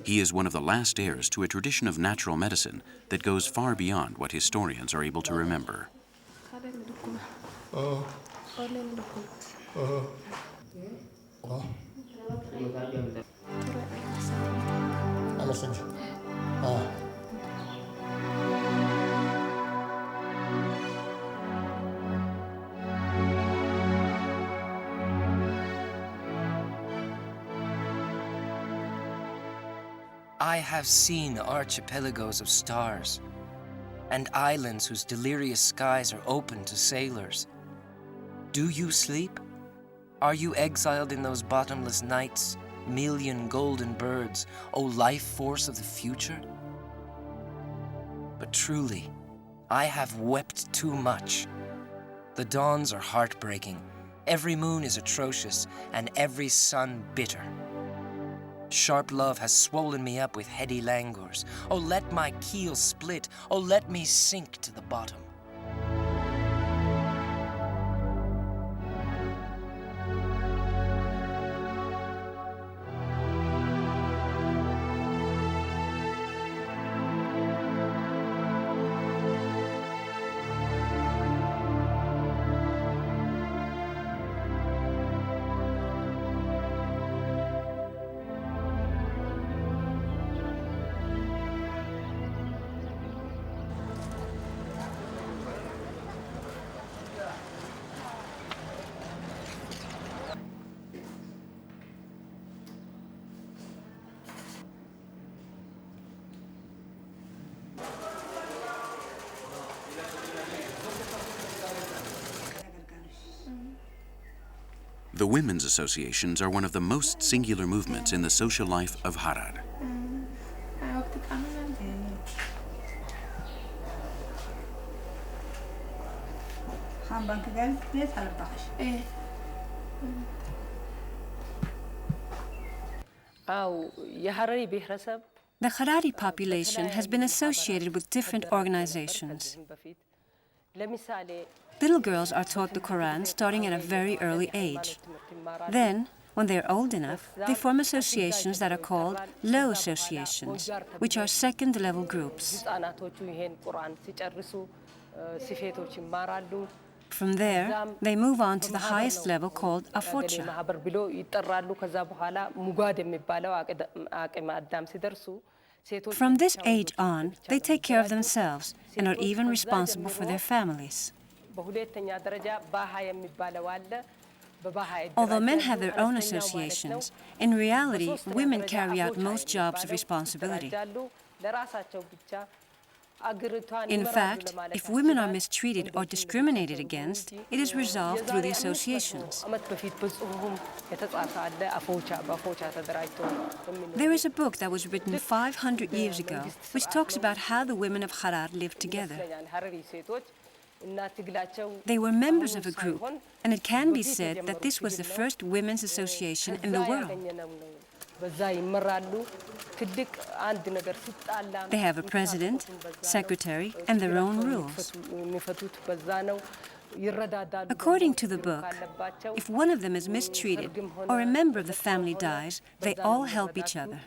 He is one of the last heirs to a tradition of natural medicine that goes far beyond what historians are able to remember. I have seen archipelagos of stars and islands whose delirious skies are open to sailors. Do you sleep? Are you exiled in those bottomless nights, million golden birds, O life force of the future? But truly, I have wept too much. The dawns are heartbreaking, every moon is atrocious, and every sun bitter. Sharp love has swollen me up with heady languors. Oh, let my keel split. Oh, let me sink to the bottom. The women's associations are one of the most singular movements in the social life of Harar. The Harari population has been associated with different organizations. Little girls are taught the Quran starting at a very early age. Then, when they are old enough, they form associations that are called low associations, which are second-level groups. From there, they move on to the highest level called afocha. From this age on, they take care of themselves and are even responsible for their families. Although men have their own associations, in reality, women carry out most jobs of responsibility. In fact, if women are mistreated or discriminated against, it is resolved through the associations. There is a book that was written 500 years ago, which talks about how the women of Harar lived together. They were members of a group, and it can be said that this was the first women's association in the world. They have a president, secretary, and their own rules. According to the book, if one of them is mistreated or a member of the family dies, they all help each other.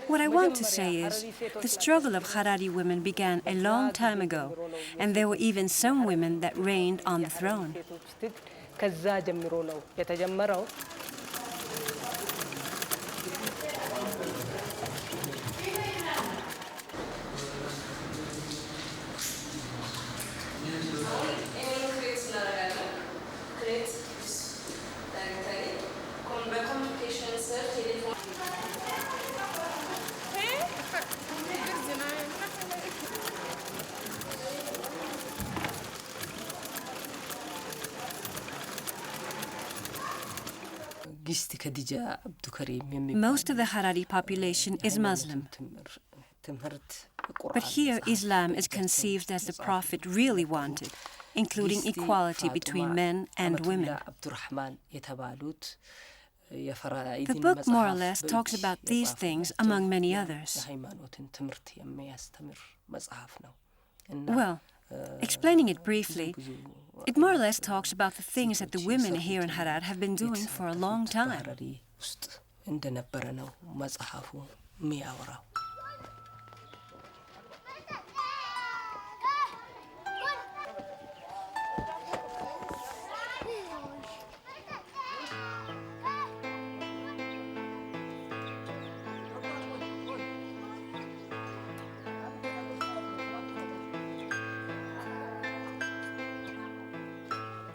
What I want to say is, the struggle of Harari women began a long time ago, and there were even some women that reigned on the throne. Most of the Harari population is Muslim. But here Islam is conceived as the Prophet really wanted, including equality between men and women. The book more or less talks about these things among many others. Well, Explaining it briefly, it more or less talks about the things that the women here in Harar have been doing for a long time.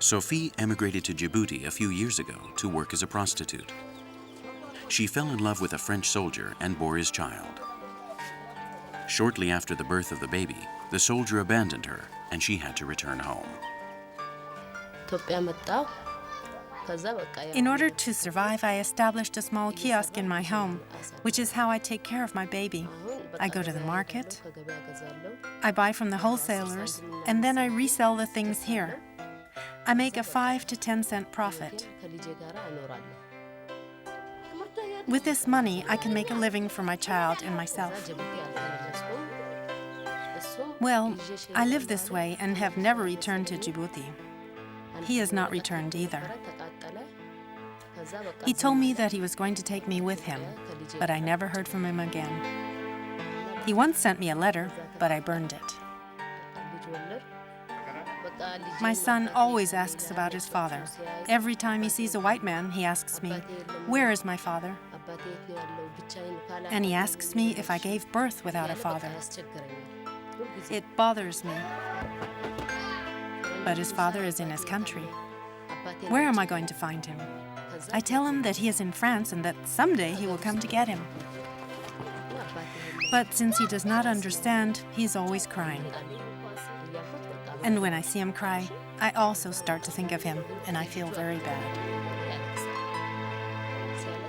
Sophie emigrated to Djibouti a few years ago to work as a prostitute. She fell in love with a French soldier and bore his child. Shortly after the birth of the baby, the soldier abandoned her and she had to return home. In order to survive, I established a small kiosk in my home, which is how I take care of my baby. I go to the market, I buy from the wholesalers, and then I resell the things here. I make a 5 to 10 cent profit. With this money, I can make a living for my child and myself. Well, I live this way and have never returned to Djibouti. He has not returned either. He told me that he was going to take me with him, but I never heard from him again. He once sent me a letter, but I burned it. My son always asks about his father. Every time he sees a white man, he asks me, "Where is my father?" And he asks me if I gave birth without a father. It bothers me. But his father is in his country. Where am I going to find him? I tell him that he is in France and that someday he will come to get him. But since he does not understand, he's always crying. And when I see him cry, I also start to think of him, and I feel very bad.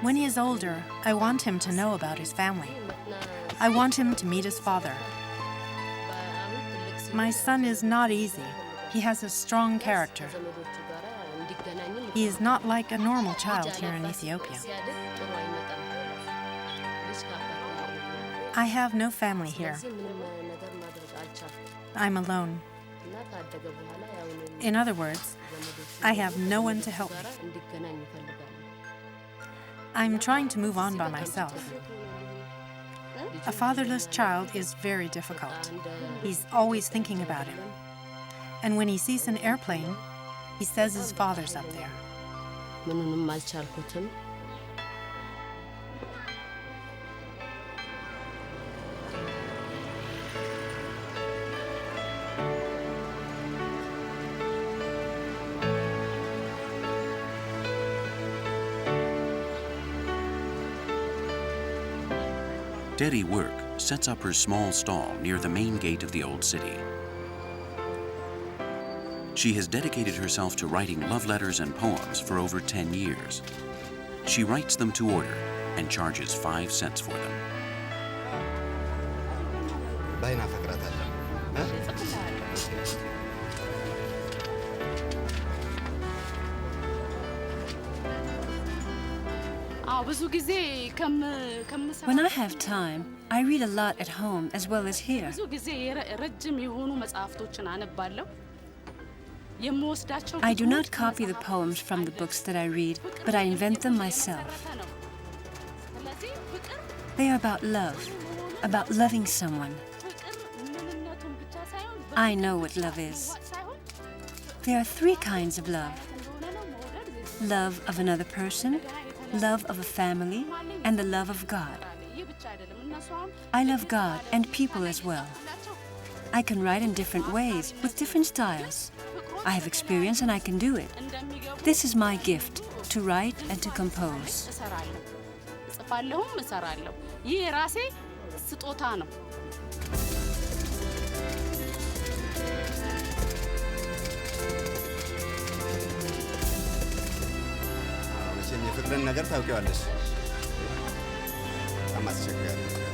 When he is older, I want him to know about his family. I want him to meet his father. My son is not easy. He has a strong character. He is not like a normal child here in Ethiopia. I have no family here. I'm alone. In other words, I have no one to help me. I'm trying to move on by myself. A fatherless child is very difficult. He's always thinking about him. And when he sees an airplane, he says his father's up there. Dedi Work sets up her small stall near the main gate of the old city. She has dedicated herself to writing love letters and poems for over 10 years. She writes them to order and charges 5 cents for them. When I have time, I read a lot at home as well as here. I do not copy the poems from the books that I read, but I invent them myself. They are about love, about loving someone. I know what love is. There are 3 kinds of love. Love of another person, love of a family, and the love of God. I love God and people as well. I can write in different ways, with different styles. I have experience and I can do it. This is my gift, to write and to compose. የፍቅርን ነገር ታውቂዋለሽ። በጣም አስቸጋሪ